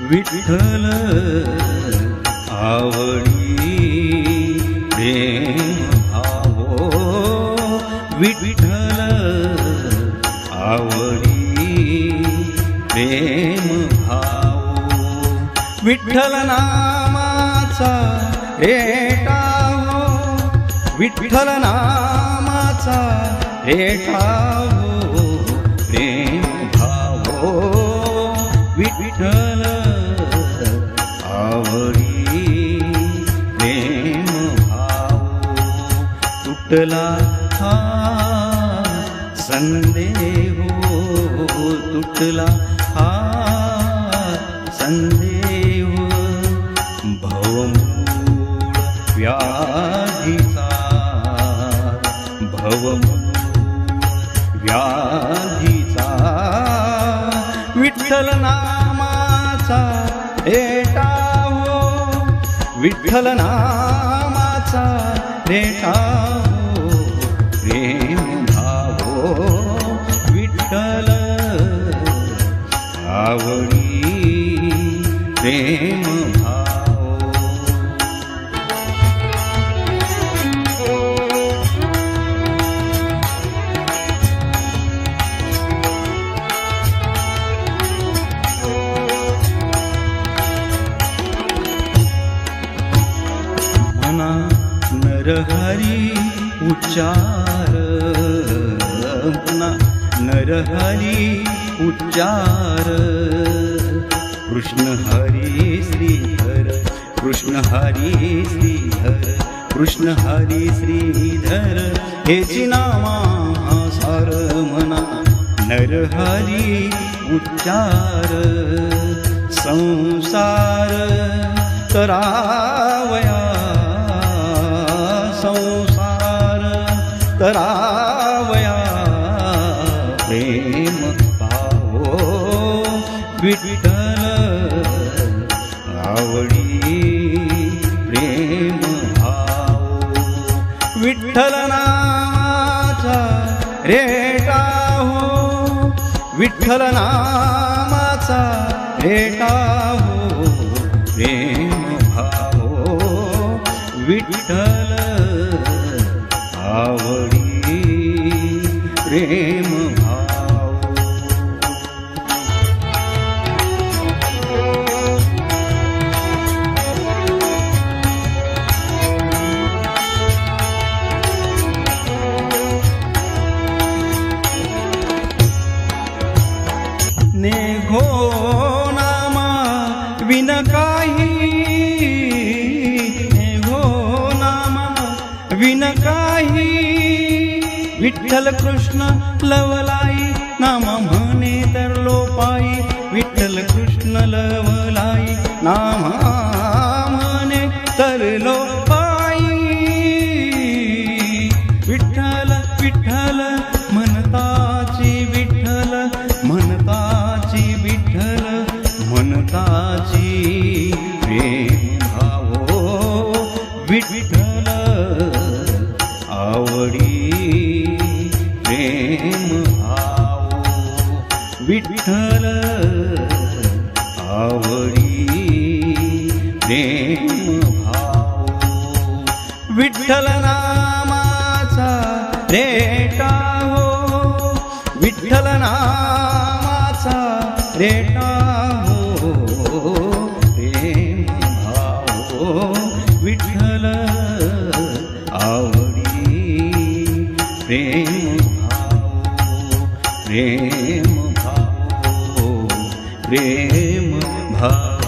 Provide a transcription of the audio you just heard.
विठ्ठल आवडी प्रेम भावो विठ्ठल आवडी प्रेम भावो विठ्ठल नामाचा रेटावो विठ्ठल नामाचा रेटावो प्रेम भावो विठ्ठल आवडी प्रेम भावो तुटला हा संदेह तुटला हा संदेह भवमूळ व्याधीचा भवमूळ व्याधीचा विठ्ठल नामाचा रेटावो विठ्ठल नामाचा रेटावो प्रेम भावो विठ्ठल आवडी प्रेम भावो मना नरहरी उच्चार मना नरहरी उच्चार कृष्ण हरी श्रीधर कृष्ण हरी श्रीधर कृष्ण हरी श्रीधर हेची नामा सार मना नरहरी उच्चार संसार तरावया संसार तरावया प्रेम भावो विठ्ठल आवडी प्रेम भावो विठ्ठल नामाचा रेटावो विठ्ठल नामाचा रेटावो प्रेम भावो विठ्ठल आवडी प्रेम भावो नेघो नामा विन काही नेघो नामा विन काही विठ्ठल कृष्ण लवलाई नामा म्हणे तर लोपाई विठ्ठल कृष्ण लवलाई नामा म्हणे तर लोपाई विठ्ठल विठ्ठल म्हणताची विठ्ठल म्हणताची विठ्ठल म्हणताची प्रेम भावो विठ्ठल आवडी प्रेम भावो विठ्ठल आवडी प्रेम भावो विठ्ठल नामाचा रेटावो विठ्ठल नामाचा रेटावो प्रेम भावो विठ्ठल आवडी प्रेम भावो प्रेम भावो प्रेम भावो